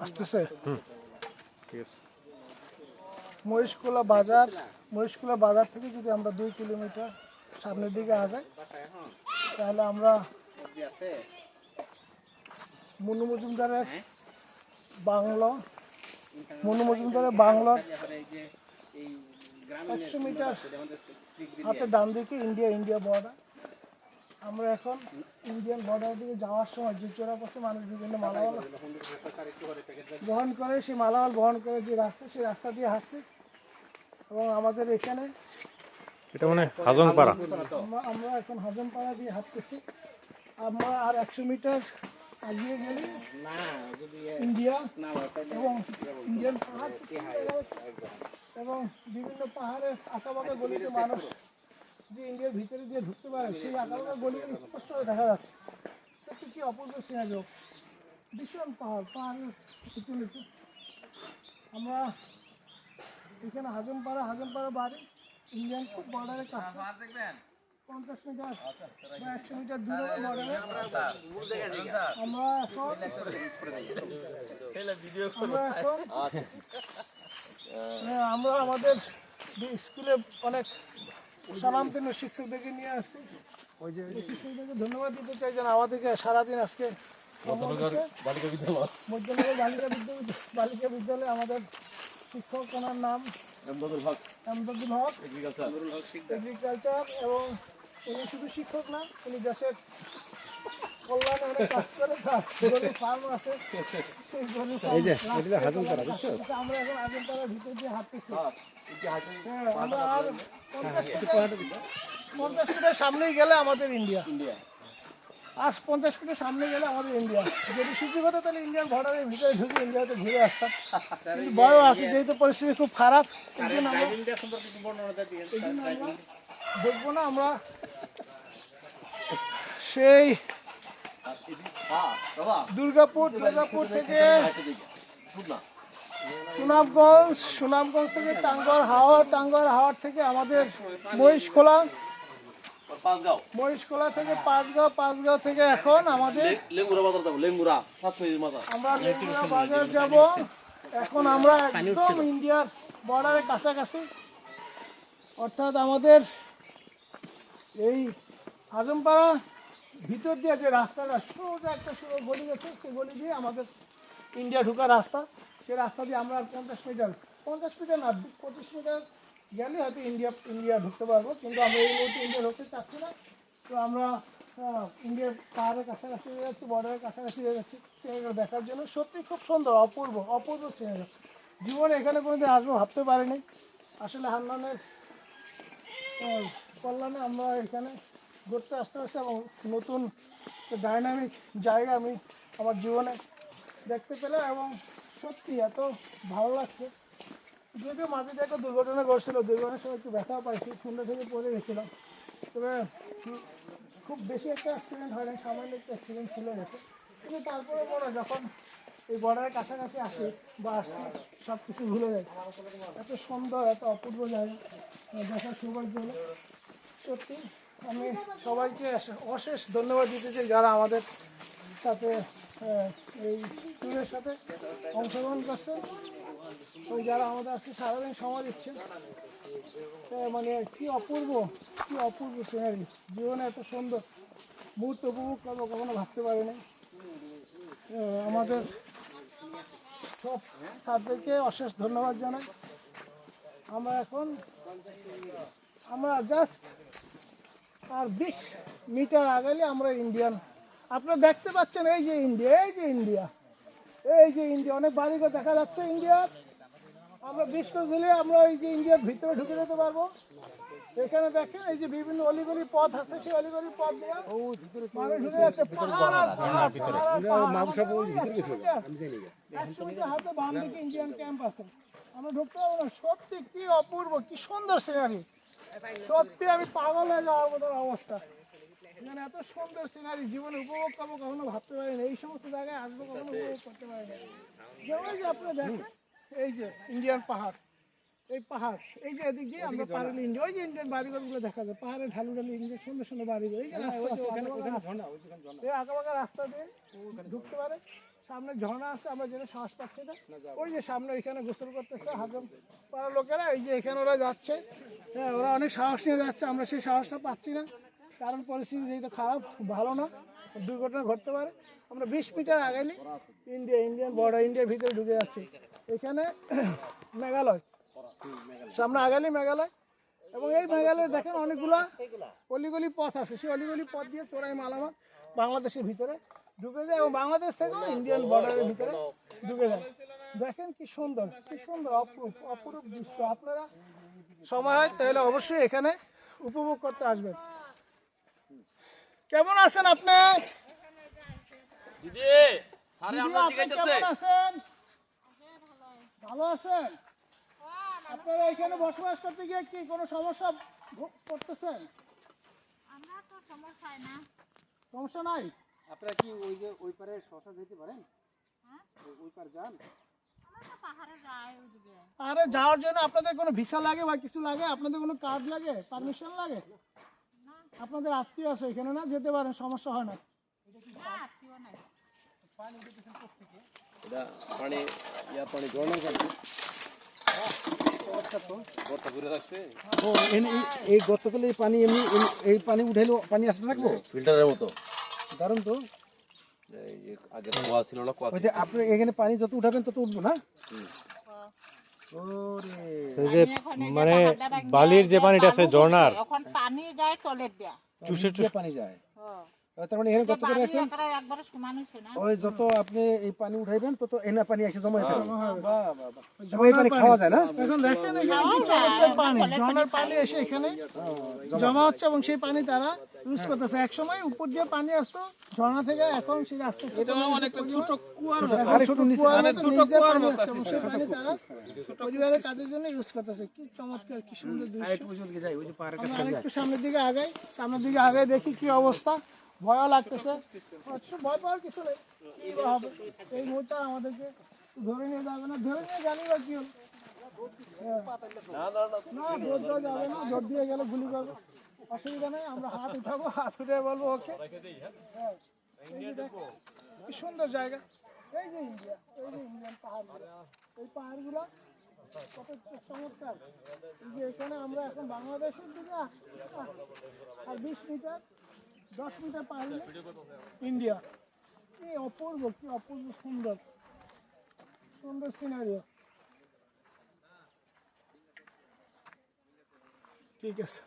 আসতেছে ঠিক আছে। মহিষকুলা বাজার থেকে যদি আমরা 2 কিলোমিটার সামনের দিকে আগাই তাহলে আমরা মনু মজুমদারের বাংলার 100 মিটার হাতে ডান দিকে ইন্ডিয়া বর্ডার। আমরা এখন ইন্ডিয়ান বর্ডারের দিকে যাওয়ার সময় যে চোরাপথে মানুষ বিভিন্ন মালামাল বহন করে, সেই মালামাল বহন করে যে রাস্তা, সেই রাস্তা দিয়ে হাঁটছি। এবং আমাদের এখানে এটা মানে হাজংপাড়া, আমরা এখন হাজংপাড়া দিয়ে হাঁটতেছি। আমরা আর 100 মিটার এগিয়ে গেলে ইন্ডিয়া এবং ইন্ডিয়ান পাহাড় এবং বিভিন্ন পাহাড়ের আঁকাবাঁকা গলিতে মানুষ যে ইন্ডিয়ার ভিতরে দিয়ে ঢুকতে পারে, সেই আঁকাবাঁকা গলি স্পষ্ট দেখা যাচ্ছে। সত্যি কি অপূর্ব সিনারি, ভীষণ পাহাড়ের উঁচু নিচু। আমরা এখানে হাজংপাড়া বাড়ি ইন্ডিয়ান বর্ডারের কাছে 50 মিটার বা 100 মিটার দূরে বর্ডারে। আমরা আমাদের স্কুলে অনেক স্বনামধন্য শিক্ষকদেরকে নিয়ে আসছি। ওই যে শিক্ষকদেরকে ধন্যবাদ দিতে চাই যেন আমাদেরকে সারাদিন আজকে মধ্যনগর বালিকা বিদ্যালয়ে আমাদের শিক্ষক, ওনার নাম এমদাদুল হক এগ্রিকালচার। এবং উনি শুধু শিক্ষক না, উনি দেশের কল্যাণে অনেক কাজ করে। ফার্ম আছে, আমরা এখন হাজংপাড়ার ভিতর দিয়ে হাঁটতেছি। আমরা আর 50 ফিটের সামনেই গেলে আমাদের ইন্ডিয়া। আর 50 ফিটের সামনে গেলে আমাদের ইন্ডিয়া। যদি সুযোগ হতো তাহলে ইন্ডিয়ান বর্ডারের ভিতরে ঢুকে ইন্ডিয়াতে ঘুরে আসতাম, কিন্তু ভয়ও আছে, যেহেতু পরিস্থিতি খুব খারাপ। এই জন্য আমরা দেখবো না। আমরা সেই দুর্গাপুর থেকে সুনামগঞ্জ থেকে টাঙ্গর হাওড় থেকে আমাদের মহিষখোলা থেকে পাঁচগাঁও থেকে এখন আমাদের আমরা লেঙ্গুরা বাজার যাব। এখন আমরা একদম ইন্ডিয়ার বর্ডারের কাছাকাছি, অর্থাৎ আমাদের এই হাজংপাড়া ভিতর দিয়ে যে রাস্তাটা সোজা একটা গলি গেছে, সেই গলি দিয়ে আমাদের ইন্ডিয়া ঢোকার রাস্তা। সেই রাস্তা দিয়ে আমরা 50 মিটার না 25 মিটার গেলে হয়তো ইন্ডিয়া ঢুকতে পারবো, কিন্তু আমরা এই মুহূর্তে ইন্ডিয়া ঢুকতে চাচ্ছি না। তো আমরা ইন্ডিয়ার পাহাড়ের কাছাকাছি হয়ে যাচ্ছি, বর্ডারের কাছাকাছি হয়ে যাচ্ছি সিনারিটা দেখার জন্য। সত্যি খুব সুন্দর, অপূর্ব সিনারি। জীবনে এখানে কোনোদিন আসবো ভাবতে পারিনি। আসলে হান্নানের কল্যাণে আমরা এখানে ঘুরতে আসতে এবং নতুন ডাইনামিক জায়গা আমি আমার জীবনে দেখতে পেলাম এবং সত্যি এত ভালো লাগছে। যদিও মাঝে দিয়ে একটা দুর্ঘটনা ঘটছিল, দুর্ঘটনার সময় একটু ব্যথাও পাইছি, ঠান্ডা থেকে পড়ে গেছিলাম। তবে খুব বেশি একটা অ্যাক্সিডেন্ট হয়নি, সামান্য একটা অ্যাক্সিডেন্ট ছিল গেছে। কিন্তু তারপরে মনে যখন এই বর্ডারের কাছাকাছি আসি বা আসছি, সব কিছু ভুলে যাই। এত সুন্দর, এত অপূর্ব জায়গা দেখার সৌভাগ্য হলো। সত্যি আমি সবাইকে অশেষ ধন্যবাদ দিতে চাই যারা আমাদের সাথে এই ট্যুরের সাথে অংশগ্রহণ করছে, ওই যারা আমাদের আজকে সারাদিন সময় দিচ্ছে। মানে কি অপূর্ব সিনারি। জীবনে এত সুন্দর মুহূর্ত উপভোগ করবো কখনো ভাবতে পারিনি। আমাদের সব তাদেরকে অশেষ ধন্যবাদ জানাই। আমরা জাস্ট আর 20 মিটার আগালে আমরা ইন্ডিয়ান। আপনারা দেখতে পাচ্ছেন এই যে ইন্ডিয়া অনেক বাড়িঘর দেখা যাচ্ছে ইন্ডিয়ার। আমরা 20 গজ দিলে আমরা এই যে ইন্ডিয়ার ভিতরে ঢুকে যেতে পারবো। এখানে দেখেন এই যে বিভিন্ন অলিগলি পথ আছে, সেই অলিগলি পথ দিয়ে মানুষ ঢুকে যাচ্ছে। 100 মিটার হাতে বাম দিকে ইন্ডিয়ান ক্যাম্প আছে, আমরা ঢুকতে পারবো না। সত্যি কি অপূর্ব, কি সুন্দর সিনারি। সত্যি আমি পাগল হয়ে যাওয়ার মতো অবস্থা। মানে এত সুন্দর সিনারি জীবনে উপভোগ করবো কখনো ভাবতে পারিনি। এই সমস্ত জায়গায় আসবো কখনো উপভোগ করতে পারিনি। যেমন যে আপনারা দেখেন এই যে ইন্ডিয়ান পাহাড়, এই যে এদিক দিয়ে আমরা পারলে ইন্ডিয়া, ওই যে ইন্ডিয়ান বাড়িঘরগুলো দেখা যায়, পাহাড়ে ঢালু ইন্ডিয়ান সুন্দর বাড়িঘর। এই যে আঁকাবাঁকা রাস্তা দিয়ে ঢুকতে পারে। সামনে ঝর্ণা আছে, আমরা যেটা সাহস পাচ্ছি না। ওই যে সামনে ওইখানে গোসল করতেছে হাজম পাড়ার লোকেরা, এই যে এখানে ওরা যাচ্ছে। হ্যাঁ, ওরা অনেক সাহস নিয়ে যাচ্ছে, আমরা সেই সাহসটা পাচ্ছি না, কারণ পরিস্থিতি যেহেতু খারাপ, ভালো না, দুর্ঘটনা ঘটতে পারে। আমরা 20 মিটার আগাইলি ইন্ডিয়ান বর্ডার, ইন্ডিয়ার ভিতরে ঢুকে যাচ্ছি। এখানে মেঘালয়, সামনে আগালি মেঘালয়। এবং এই মেঘালয়ে দেখেন অনেকগুলা অলিগলি পথ আছে, সেই অলিগলি পথ দিয়ে চোরাই মালামাল বাংলাদেশের ভিতরে ঢুকে যায় এবং বাংলাদেশ থেকেও ইন্ডিয়ান বর্ডারের ভিতরে ঢুকে যায়। দেখেন কি সুন্দর, কি সুন্দর, অপরূপ অপরূপ দৃশ্য। আপনারা সময় হয় তাহলে অবশ্যই এখানে উপভোগ করতে আসবেন। কেমন আছেন আপনি? দিদি, আপনি কেমন আছেন? ভালো আছেন? আপনারা এখানে বসবাস করতে গিয়ে কি কোনো সমস্যা ভোগ করতেছেন? আমরা তো সমস্যায় না। সমস্যা নাই? আপনারা কি ওই যে ওই পারে শশা যেতে পারেন? হ্যাঁ? ওই পার যান? আমরা তো পাহাড়ে যাই ওইদিকে। আরে যাওয়ার জন্য আপনাদের কোনো ভিসা লাগে বা কিছু লাগে? আপনাদের কোনো কার্ড লাগে, পারমিশন লাগে? আপনাদের আত্মীয় আছে এখানে, না যেতে পারেন, সমস্যা হয় না। না, আত্মীয় নাই। এটা পানি পানি ঝর্ণার পানি। গর্ত করে রাখছে। ও এই গর্ত করলে এই পানি এমনি এই পানি উঠাইলো পানি আসতে থাকবো ফিল্টারের মতো। দারুণ তো। এই যে আগে কুয়া ছিল না, কুয়া ওই যে আপনি এখানে পানি যত উঠাবেন তত উঠবো না? ওরে সেই যে আমি এখন এই যে মানে পাহাড়টা ভাঙিয়ে বালির যে যে পানিটা আছে বালু ঝর্ণার, পড়ছে, এখন পানি যায় টলের দিয়া। চুষে নিচ দিয়ে পানি যায়। তার মানে এখানে যে গর্ত করে বালি রাখছেন, একেবারে একবারে সমান হইছে না। ওই যত আপনি এই পানি উঠাইবেন তত এনা পানি এসে জমা হয়ে থাকবে। হ্যাঁ। বাহ বাহ বাহ। এই পানি খাওয়া যায় না? এখন দেখেন এখানে কি চমৎকার পানি, ঝর্ণার পানি এসে এখানে জমা হচ্ছে এবং সেই পানি তারা ইউজ করতেছে। এক সময় উপর দিয়ে পানি আসতো ঝর্ণা থেকে, এখন সেই আস্তে আস্তে অনেকটা ছোট কুয়ার মতো, ছোট কুয়ার মতো নিচ দিয়ে পানি আসছে এবং সেই পানি তারা পরিবারের কাজের জন্য ইউজ করতেছে। কি চমৎকার, কি সুন্দর দৃশ্য। ওই দিকে যাই, ওই যে পাহাড়ের কাছে আমরা যাই। একটু সামনের দিকে আগাই, সামনের দিকে আগাই, দেখি কি অবস্থা। ভয়ও লাগতেছে, অথচ ভয় পাওয়ার কিছু নেই। কি বা হবে, এই মুহূর্তে আমাদেরকে ধরে নিয়ে যাবে না, ধরে নিয়ে জানি বা কি হল। না, দৌড় দেওয়া যাবে না, দৌড় দিয়ে গেলে গুলি করবে, অসুবিধা নেই। আমরা হাত উঠাবো, হাত উঠে বলবো ওকে। হ্যাঁ, এই যে দেখো, কি সুন্দর জায়গা। এই যে ইন্ডিয়া, এই যে ইন্ডিয়ান পাহাড়গুলো, এই পাহাড়গুলো কত চমৎকার। এই যে এখানে আমরা এখন বাংলাদেশের দিকে আর 20 মিটার 10 মিটার পাহাড় ইন্ডিয়া। কি অপূর্ব, কি অপূর্ব সুন্দর, সুন্দর সিনারিও। ঠিক আছে।